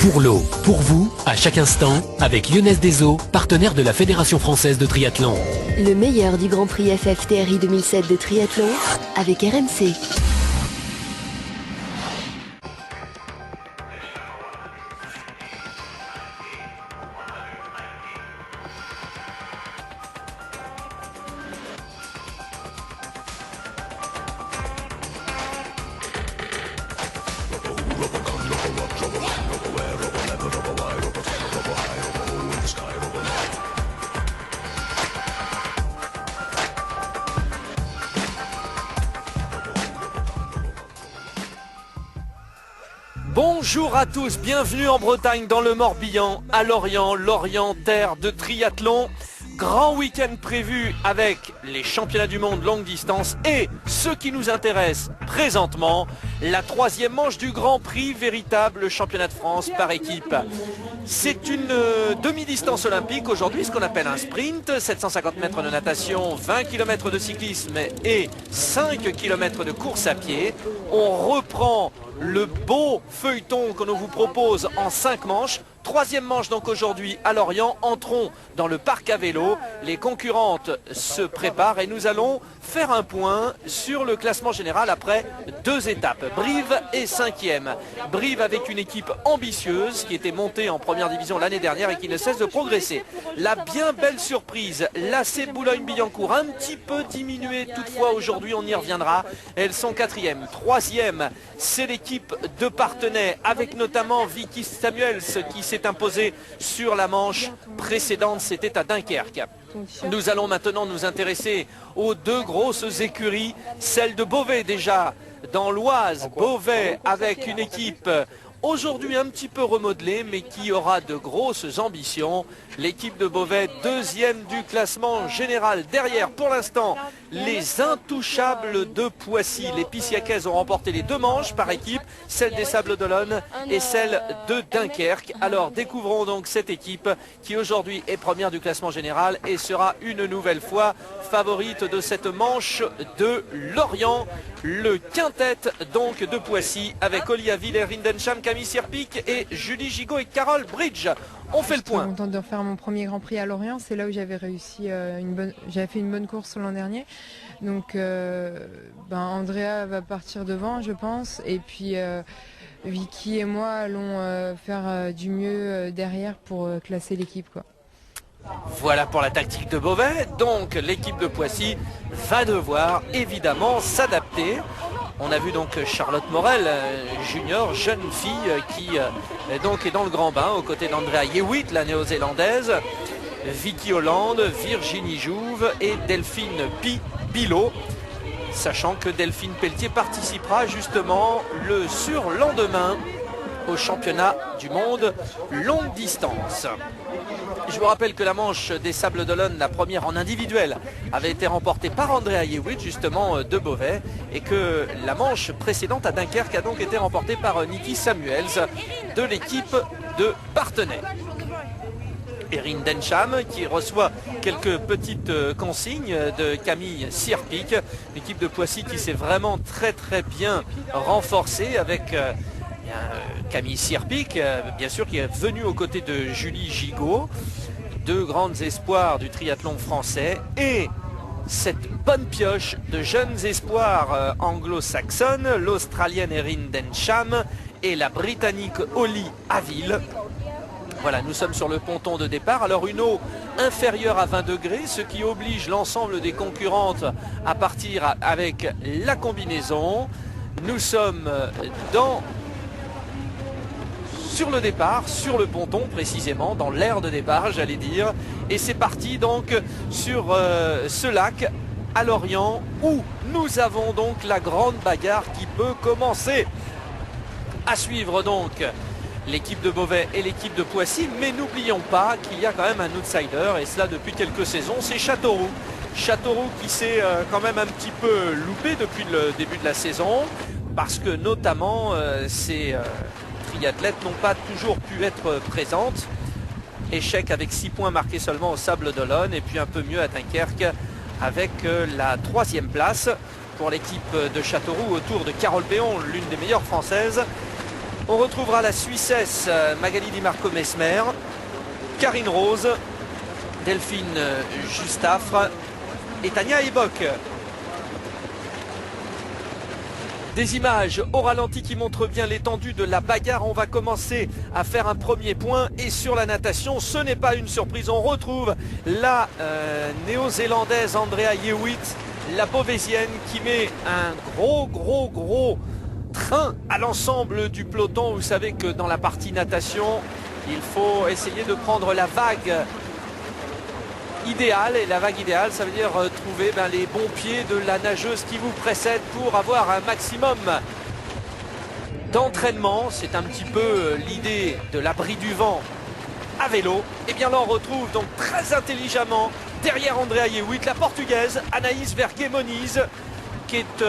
Pour l'eau, pour vous, à chaque instant, avec Lyonnaise des Eaux, partenaire de la Fédération Française de Triathlon. Le meilleur du Grand Prix FFTRI 2007 de triathlon avec RMC. Bonjour à tous, bienvenue en Bretagne dans le Morbihan, à Lorient, Lorient, terre de triathlon. Grand week-end prévu avec les championnats du monde longue distance et ce qui nous intéresse présentement, la troisième manche du Grand Prix, véritable championnat de France par équipe. C'est une demi-distance olympique aujourd'hui, ce qu'on appelle un sprint, 750 mètres de natation, 20 km de cyclisme et 5 km de course à pied. On reprend le beau feuilleton que l'on vous propose en 5 manches. Troisième manche donc aujourd'hui à Lorient. Entrons dans le parc à vélo. Les concurrentes se préparent et nous allons faire un point sur le classement général après 2 étapes. Brive est 5e. Brive avec une équipe ambitieuse qui était montée en première division l'année dernière et qui ne cesse de progresser. La bien belle surprise, l'AC Boulogne-Billancourt, un petit peu diminuée toutefois aujourd'hui, on y reviendra. Elles sont 4e. 3e, c'est l'équipe de Partenay avec notamment Vicky Samuels qui s'est imposée sur la manche précédente, c'était à Dunkerque. Nous allons maintenant nous intéresser aux 2 grosses écuries, celle de Beauvais déjà dans l'Oise, Beauvais avec une équipe aujourd'hui un petit peu remodelée mais qui aura de grosses ambitions. L'équipe de Beauvais, 2e du classement général. Derrière pour l'instant les intouchables de Poissy. Les Pissiacaises ont remporté les 2 manches par équipe, celle des Sables d'Olonne et celle de Dunkerque. Alors découvrons donc cette équipe qui aujourd'hui est première du classement général et sera une nouvelle fois favorite de cette manche de Lorient. Le quintet donc de Poissy avec Olia Villers, Rindensham, Camille Sierpic et Julie Gigot et Carole Bridge. On fait le point. Je suis contente de refaire mon premier Grand Prix à Lorient. C'est là où j'avais réussi j'avais fait une bonne course l'an dernier. Donc Andrea va partir devant, je pense. Et puis Vicky et moi allons faire du mieux derrière pour classer l'équipe, quoi. Voilà pour la tactique de Beauvais. Donc l'équipe de Poissy va devoir évidemment s'adapter. On a vu donc Charlotte Morel, junior, jeune fille qui donc est dans le grand bain aux côtés d'Andrea Yewitt, la néo-zélandaise, Vicky Hollande, Virginie Jouve et Delphine Bilot. Sachant que Delphine Pelletier participera justement le surlendemain au championnat du monde longue distance. Je vous rappelle que la manche des Sables d'Olonne, la première en individuel, avait été remportée par Andrea Yewitt, justement de Beauvais, et que la manche précédente à Dunkerque a donc été remportée par Niki Samuels de l'équipe de Partenay. Erin Densham qui reçoit quelques petites consignes de Camille Sierpic, l'équipe de Poissy qui s'est vraiment très bien renforcée avec Camille Sierpic, bien sûr, qui est venue aux côtés de Julie Gigot, 2 grandes espoirs du triathlon français, et cette bonne pioche de jeunes espoirs anglo-saxonnes, l'Australienne Erin Densham et la Britannique Holly Avil. Voilà, nous sommes sur le ponton de départ. Alors une eau inférieure à 20 degrés, ce qui oblige l'ensemble des concurrentes à partir avec la combinaison. Nous sommes sur le départ, sur le ponton précisément, dans l'aire de départ j'allais dire. Et c'est parti donc sur ce lac à Lorient où nous avons donc la grande bagarre qui peut commencer. À suivre donc l'équipe de Beauvais et l'équipe de Poissy, mais n'oublions pas qu'il y a quand même un outsider, et cela depuis quelques saisons, c'est Châteauroux. Châteauroux qui s'est quand même un petit peu loupé depuis le début de la saison, parce que notamment ces triathlètes n'ont pas toujours pu être présentes. Échec avec 6 points marqués seulement au Sables d'Olonne, et puis un peu mieux à Dunkerque avec la 3e place pour l'équipe de Châteauroux autour de Carole Péon, l'une des meilleures françaises. On retrouvera la Suissesse Magali Di Marco Mesmer, Karine Rose, Delphine Justafre et Tania Ebok. Des images au ralenti qui montrent bien l'étendue de la bagarre. On va commencer à faire un premier point. Et sur la natation, ce n'est pas une surprise. On retrouve la néo-zélandaise Andrea Hewitt, la Beauvaisienne, qui met un gros train à l'ensemble du peloton. Vous savez que dans la partie natation, il faut essayer de prendre la vague idéale, et la vague idéale, ça veut dire trouver les bons pieds de la nageuse qui vous précède pour avoir un maximum d'entraînement. C'est un petit peu l'idée de l'abri du vent à vélo. Et bien là on retrouve donc très intelligemment derrière Andrea Hewitt la portugaise Anaïs Verguet-Moniz, qui est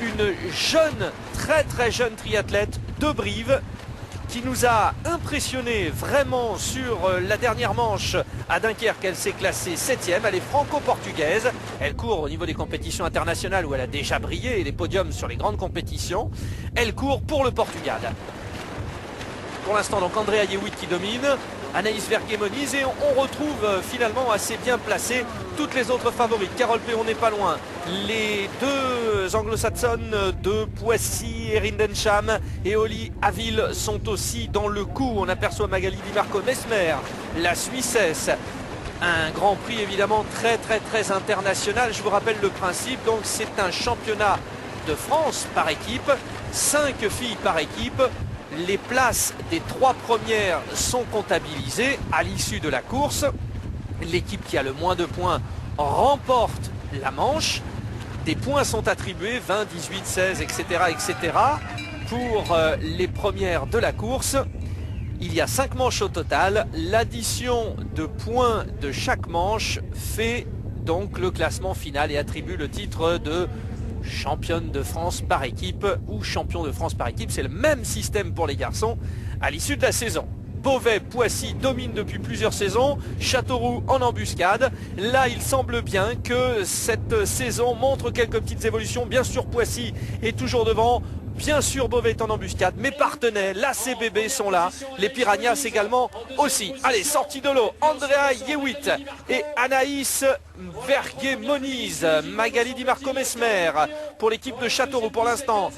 une jeune, très jeune triathlète de Brive, qui nous a impressionné vraiment sur la dernière manche à Dunkerque. Elle s'est classée 7e, elle est franco-portugaise, elle court au niveau des compétitions internationales où elle a déjà brillé et les podiums sur les grandes compétitions. Elle court pour le Portugal. Pour l'instant donc Andrea Hewitt qui domine, Anaïs Verguet-Moniz, et on retrouve finalement assez bien placé toutes les autres favorites. Carole Péon n'est pas loin. Les deux anglo-saxonnes de Poissy, Erin Densham et Oli Avil sont aussi dans le coup. On aperçoit Magali Di Marco Mesmer, la Suissesse. Un grand prix évidemment très international. Je vous rappelle le principe, donc c'est un championnat de France par équipe, 5 filles par équipe. Les places des 3 premières sont comptabilisées à l'issue de la course. L'équipe qui a le moins de points remporte la manche. Des points sont attribués, 20, 18, 16, etc. pour les premières de la course. Il y a 5 manches au total. L'addition de points de chaque manche fait donc le classement final et attribue le titre de championne de France par équipe ou champion de France par équipe. C'est le même système pour les garçons à l'issue de la saison. Beauvais, Poissy domine depuis plusieurs saisons, Châteauroux en embuscade. Là il semble bien que cette saison montre quelques petites évolutions. Bien sûr Poissy est toujours devant, bien sûr Beauvais est en embuscade, mes partenaires, la CBB sont là, les Piranhas également aussi. Allez, sortie de l'eau, Andrea Hewitt et Anaïs Verguet-Moniz, Magali Di Marco Mesmer pour l'équipe de Châteauroux pour l'instant.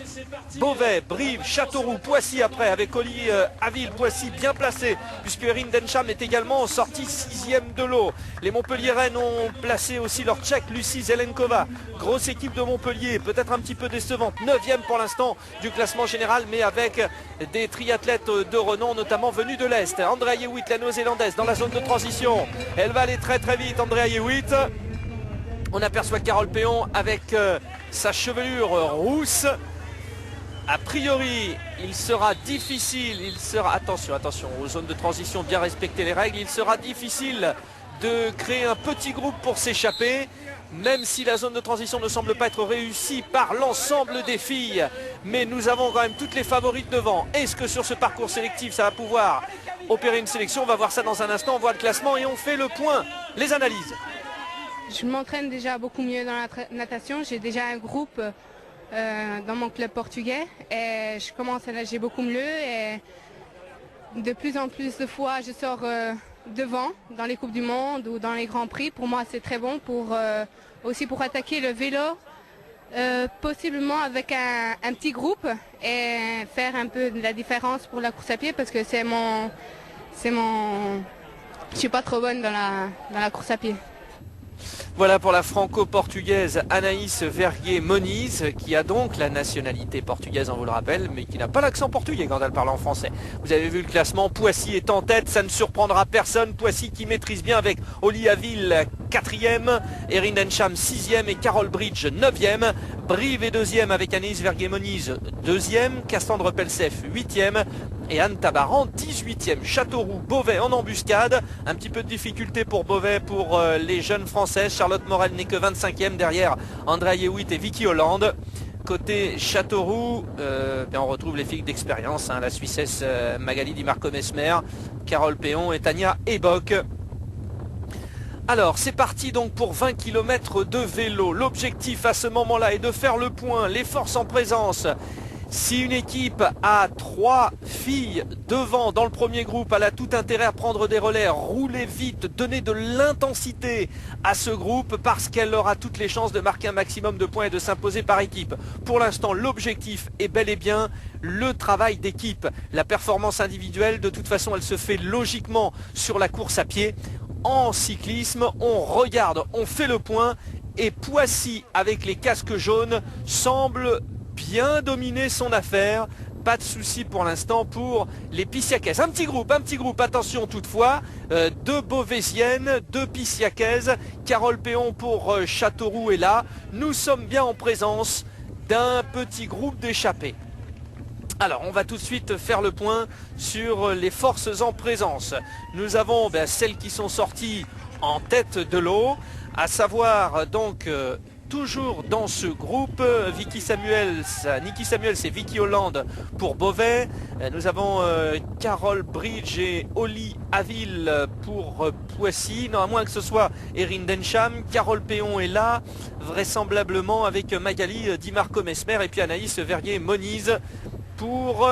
Beauvais, Brive, Châteauroux, Poissy après avec Oli Avil, Poissy bien placé puisque Erin Densham est également sortie 6e de l'eau. Les Montpelliéraines ont placé aussi leur tchèque Lucie Zelenkova, grosse équipe de Montpellier, peut-être un petit peu décevante, 9e pour l'instant du classement général, mais avec des triathlètes de renom notamment venus de l'Est. Andrea Hewitt, la néo-zélandaise, dans la zone de transition, elle va aller très vite. Andrea Hewitt, on aperçoit Carole Péon avec sa chevelure rousse. A priori il sera difficile, attention aux zones de transition, bien respecter les règles, il sera difficile de créer un petit groupe pour s'échapper, même si la zone de transition ne semble pas être réussie par l'ensemble des filles. Mais nous avons quand même toutes les favorites devant. Est-ce que sur ce parcours sélectif ça va pouvoir opérer une sélection? On va voir ça dans un instant, on voit le classement et on fait le point, les analyses. Je m'entraîne déjà beaucoup mieux dans la natation, j'ai déjà un groupe dans mon club portugais et je commence à nager beaucoup mieux et de plus en plus de fois je sors devant dans les Coupes du Monde ou dans les Grands Prix. Pour moi c'est très bon aussi pour attaquer le vélo, possiblement avec un petit groupe et faire un peu de la différence pour la course à pied parce que je suis pas trop bonne dans la course à pied. Voilà pour la franco-portugaise Anaïs Verguet-Moniz, qui a donc la nationalité portugaise, on vous le rappelle, mais qui n'a pas l'accent portugais quand elle parle en français. Vous avez vu le classement, Poissy est en tête, ça ne surprendra personne. Poissy qui maîtrise bien avec Oli Avil 4e, Erin Densham 6e et Carole Bridge 9e. Brive est 2e avec Anaïs Verguet-Moniz 2e, Cassandre Pelsef 8e et Anne Tabaran 18e. Châteauroux, Beauvais en embuscade, un petit peu de difficulté pour Beauvais pour les jeunes françaises. Charlotte Morel n'est que 25e derrière Andrea Hewitt et Vicky Hollande. Côté Châteauroux, on retrouve les filles d'expérience, la Suissesse Magali Di Marco Mesmer, Carole Péon et Tania Ebok. Alors c'est parti donc pour 20 km de vélo. L'objectif à ce moment-là est de faire le point, les forces en présence. Si une équipe a 3 filles devant dans le premier groupe, elle a tout intérêt à prendre des relais, rouler vite, donner de l'intensité à ce groupe parce qu'elle aura toutes les chances de marquer un maximum de points et de s'imposer par équipe. Pour l'instant, l'objectif est bel et bien le travail d'équipe. La performance individuelle, de toute façon, elle se fait logiquement sur la course à pied. En cyclisme, on regarde, on fait le point et Poissy, avec les casques jaunes, semble bien dominer son affaire. Pas de souci pour l'instant pour les Pissiacaises. Un petit groupe, attention toutefois, 2 Beauvaisiennes, 2 Pissiacaises, Carole Péon pour Châteauroux est là. Nous sommes bien en présence d'un petit groupe d'échappés. Alors, on va tout de suite faire le point sur les forces en présence. Nous avons celles qui sont sorties en tête de l'eau, à savoir donc toujours dans ce groupe, Niki Samuels et Vicky Hollande pour Beauvais. Nous avons Carole Bridge et Oli Avil pour Poissy. Non, à moins que ce soit Erin Densham. Carole Péon est là, vraisemblablement avec Magali Di Marco Mesmer et puis Anaïs Verguet-Moniz pour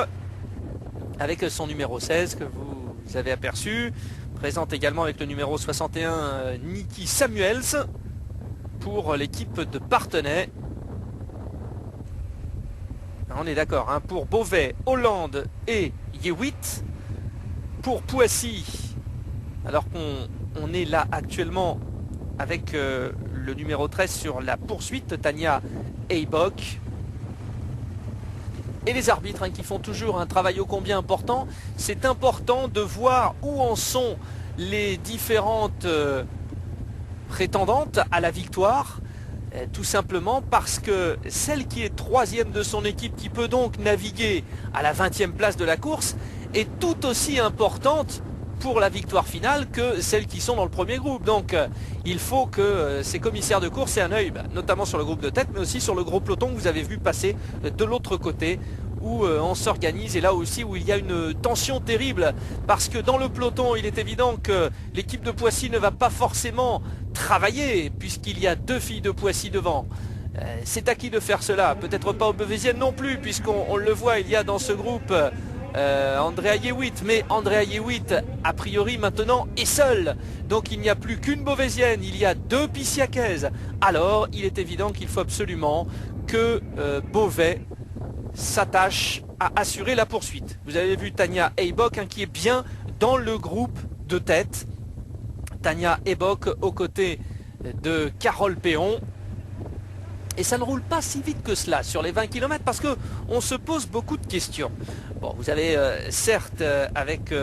avec son numéro 16 que vous avez aperçu. Présente également avec le numéro 61 Niki Samuels pour l'équipe de Parthenay. On est d'accord, hein, pour Beauvais, Hollande et Yewitt. Pour Poissy, alors qu'on est là actuellement avec le numéro 13 sur la poursuite, Tania Eibok. Et les arbitres qui font toujours un travail ô combien important. C'est important de voir où en sont les différentes prétendantes à la victoire. Tout simplement parce que celle qui est 3e de son équipe, qui peut donc naviguer à la 20e place de la course, est tout aussi importante pour la victoire finale que celles qui sont dans le premier groupe. Donc il faut que ces commissaires de course aient un œil, notamment sur le groupe de tête, mais aussi sur le gros peloton que vous avez vu passer de l'autre côté, où on s'organise, et là aussi où il y a une tension terrible, parce que dans le peloton, il est évident que l'équipe de Poissy ne va pas forcément travailler, puisqu'il y a 2 filles de Poissy devant. C'est à qui de faire cela? Peut-être pas aux Beauvaisiennes non plus, puisqu'on le voit, il y a dans ce groupe Andrea Yewitt, mais Andrea Yewitt a priori maintenant est seule, donc il n'y a plus qu'une Beauvaisienne, il y a 2 Pissiacaises. Alors il est évident qu'il faut absolument que Beauvais s'attache à assurer la poursuite. Vous avez vu Tania Eibok qui est bien dans le groupe de tête. Tania Eibok aux côtés de Carole Péon. Et ça ne roule pas si vite que cela sur les 20 km parce qu'on se pose beaucoup de questions. Bon, vous avez certes avec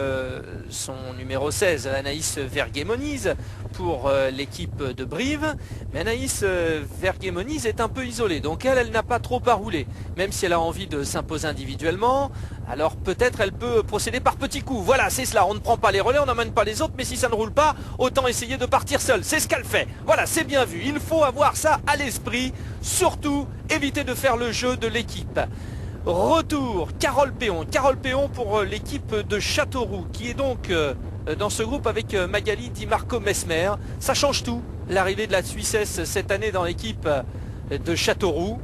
son numéro 16 Anaïs Verguet-Moniz pour l'équipe de Brive, mais Anaïs Verguet-Moniz est un peu isolée, donc elle n'a pas trop à rouler, même si elle a envie de s'imposer individuellement. Alors peut-être elle peut procéder par petits coups. Voilà, c'est cela, on ne prend pas les relais, on n'emmène pas les autres, mais si ça ne roule pas, autant essayer de partir seul. C'est ce qu'elle fait. Voilà, c'est bien vu, il faut avoir ça à l'esprit, surtout éviter de faire le jeu de l'équipe. Retour, Carole Péon pour l'équipe de Châteauroux, qui est donc dans ce groupe avec Magali Di Marco Mesmer. Ça change tout, l'arrivée de la Suissesse cette année dans l'équipe de Châteauroux.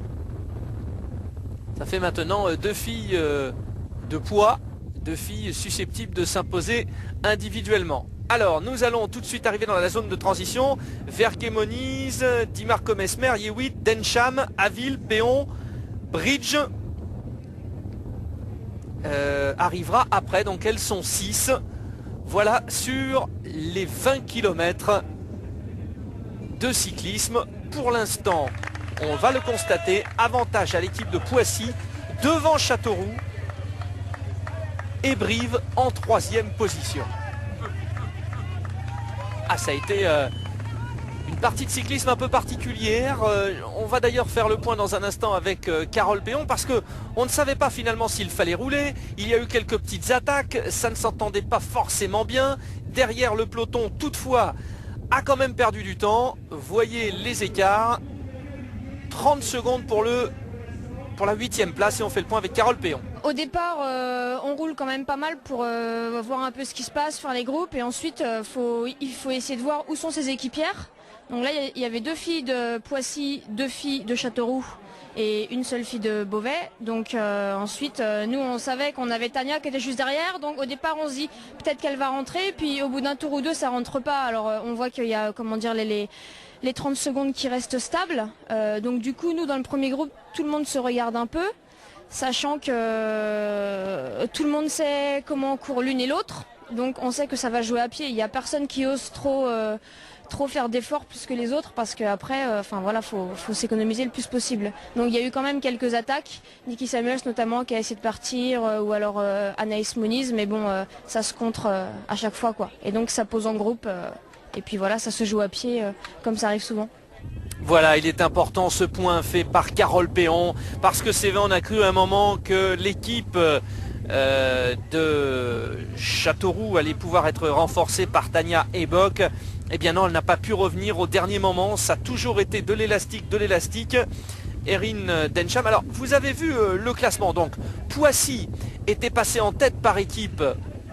Ça fait maintenant 2 filles de poids, 2 filles susceptibles de s'imposer individuellement. Alors, nous allons tout de suite arriver dans la zone de transition. Verguet-Moniz, Di Marco Mesmer, Yewitt, Densham, Avil, Péon, Bridge arrivera après, donc elles sont 6. Voilà sur les 20 km de cyclisme. Pour l'instant, on va le constater, avantage à l'équipe de Poissy devant Châteauroux et Brive en 3e position. Ah, ça a été une partie de cyclisme un peu particulière. On va d'ailleurs faire le point dans un instant avec Carole Péon parce qu'on ne savait pas finalement s'il fallait rouler. Il y a eu quelques petites attaques, ça ne s'entendait pas forcément bien. Derrière le peloton, toutefois, a quand même perdu du temps. Voyez les écarts. 30 secondes pour la 8e place et on fait le point avec Carole Péon. Au départ, on roule quand même pas mal pour voir un peu ce qui se passe, faire les groupes. Et ensuite, il faut essayer de voir où sont ses équipières. Donc là, il y avait 2 filles de Poissy, 2 filles de Châteauroux et une seule fille de Beauvais. Donc ensuite, nous on savait qu'on avait Tania qui était juste derrière. Donc au départ on se dit peut-être qu'elle va rentrer. Puis au bout d'un tour ou deux ça rentre pas. Alors on voit qu'il y a comment dire les 30 secondes qui restent stables. Donc du coup nous dans le premier groupe tout le monde se regarde un peu, sachant que tout le monde sait comment court l'une et l'autre. Donc on sait que ça va jouer à pied. Il n'y a personne qui ose trop faire d'efforts plus que les autres parce qu'après, voilà, faut s'économiser le plus possible. Donc il y a eu quand même quelques attaques. Nikki Samuels notamment qui a essayé de partir ou alors Anaïs Moniz, mais bon, ça se contre à chaque fois quoi. Et donc ça pose en groupe et puis voilà, ça se joue à pied comme ça arrive souvent. Voilà, il est important ce point fait par Carole Péon parce que c'est vrai, on a cru à un moment que l'équipe de Châteauroux allait pouvoir être renforcée par Tania Ebok. Eh bien non, elle n'a pas pu revenir au dernier moment. Ça a toujours été de l'élastique, de l'élastique. Erin Densham. Alors, vous avez vu le classement. Donc, Poissy était passé en tête par équipe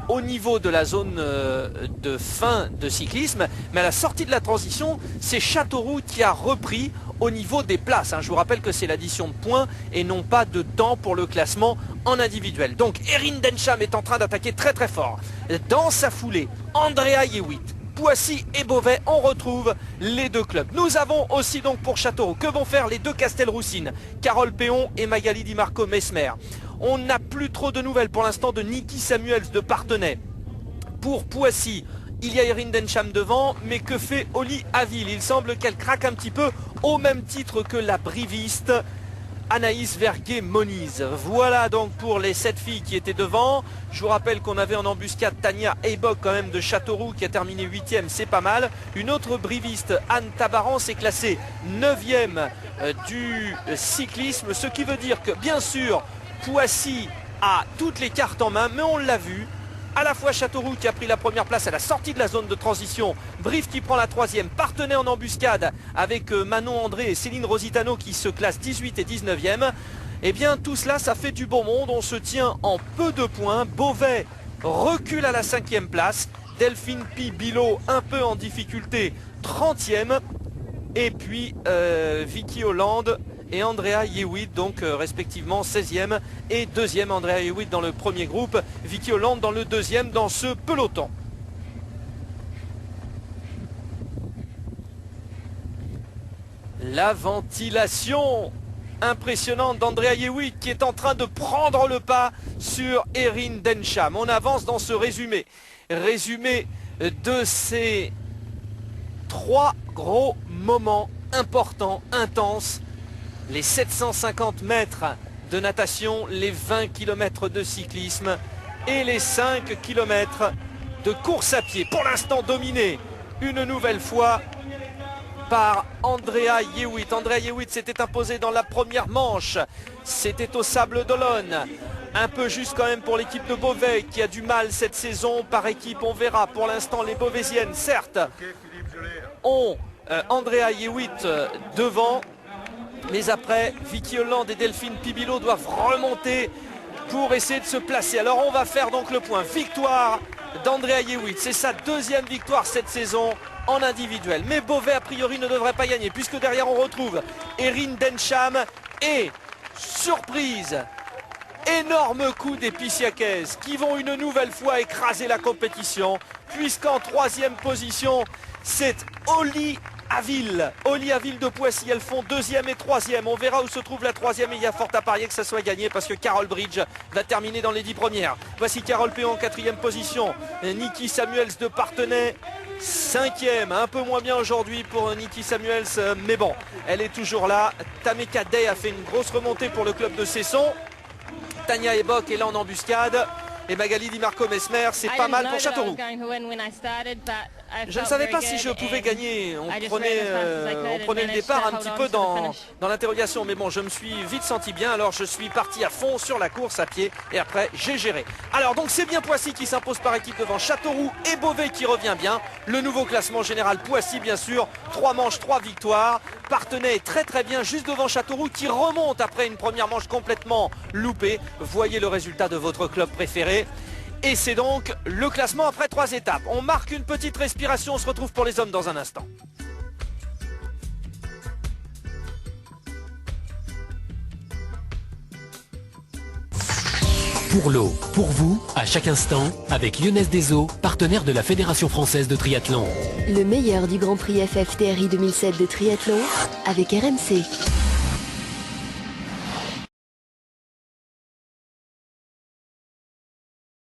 au niveau de la zone de fin de cyclisme. Mais à la sortie de la transition, c'est Châteauroux qui a repris au niveau des places. Je vous rappelle que c'est l'addition de points et non pas de temps pour le classement en individuel. Donc, Erin Densham est en train d'attaquer très très fort. Dans sa foulée, Andrea Yewitt. Poissy et Beauvais, on retrouve les deux clubs. Nous avons aussi donc pour Châteauroux, que vont faire les deux Castelroussines, Carole Péon et Magali Di Marco Mesmer. On n'a plus trop de nouvelles pour l'instant de Nikki Samuels de Parthenay. Pour Poissy, il y a Erin Densham devant, mais que fait Oli Avil? Il semble qu'elle craque un petit peu au même titre que la briviste Anaïs Verguet-Moniz. Voilà donc pour les 7 filles qui étaient devant. Je vous rappelle qu'on avait en embuscade Tania Ebok quand même de Châteauroux qui a terminé 8e, c'est pas mal. Une autre briviste, Anne Tabaran, s'est classée 9e du cyclisme, ce qui veut dire que bien sûr Poissy a toutes les cartes en main, mais on l'a vu. À la fois Châteauroux qui a pris la première place à la sortie de la zone de transition, Brive qui prend la 3e, Parthenay en embuscade avec Manon André et Céline Rositano qui se classent 18 et 19e. Eh bien tout cela, ça fait du beau monde, on se tient en peu de points. Beauvais recule à la 5e place, Delphine Pi-Bilot un peu en difficulté, 30e. Et puis Vicky Hollande et Andrea Yewitt, donc respectivement 16e et 2e. Andrea Yewitt dans le premier groupe, Vicky Hollande dans le deuxième dans ce peloton. La ventilation impressionnante d'Andrea Yewitt qui est en train de prendre le pas sur Erin Densham. On avance dans ce résumé. Résumé de ces 3 gros moments importants, intenses. Les 750 mètres de natation, les 20 km de cyclisme et les 5 km de course à pied. Pour l'instant dominé une nouvelle fois par Andrea Yewitt. Andrea Yewitt s'était imposé dans la première manche. C'était au Sable d'Olonne. Un peu juste quand même pour l'équipe de Beauvais qui a du mal cette saison par équipe. On verra. Pour l'instant les Beauvaisiennes, certes, ont Andrea Yewitt devant. Mais après, Vicky Hollande et Delphine Pi-Bilot doivent remonter pour essayer de se placer. Alors on va faire donc le point. Victoire d'Andrea Yewitt. C'est sa 2e victoire cette saison en individuel. Mais Beauvais a priori ne devrait pas gagner puisque derrière on retrouve Erin Densham et surprise, énorme coup des Pissiaquaises qui vont une nouvelle fois écraser la compétition puisqu'en 3e position c'est Oli Avil. Oli Avil de Poissy, elles font 2e et 3e. On verra où se trouve la 3e et il y a fort à parier que ça soit gagné parce que Carole Bridge va terminer dans les 10 premières. Voici Carole Péon en 4e position. Nikki Samuels de Parthenay 5e, un peu moins bien aujourd'hui pour Nikki Samuels, mais bon, elle est toujours là. Tameka Day a fait une grosse remontée pour le club de Cesson. Tania Ebok est là en embuscade. Et Magali Di Marco Mesmer, c'est pas mal pour Châteauroux. Je ne savais pas si je pouvais gagner. On prenait le départ un petit peu dans l'interrogation. Mais bon, je me suis vite senti bien. Alors je suis parti à fond sur la course à pied. Et après, j'ai géré. Alors donc c'est bien Poissy qui s'impose par équipe devant Châteauroux et Beauvais qui revient bien. Le nouveau classement général Poissy, bien sûr. 3 manches, 3 victoires. Parthenay est très très bien juste devant Châteauroux qui remonte après une première manche complètement loupée. Voyez le résultat de votre club préféré. Et c'est donc le classement après 3 étapes. On marque une petite respiration, on se retrouve pour les hommes dans un instant. Pour l'eau, pour vous, à chaque instant, avec Lyonnaise des Eaux, partenaire de la Fédération Française de Triathlon. Le meilleur du Grand Prix FFTRI 2007 de triathlon avec RMC.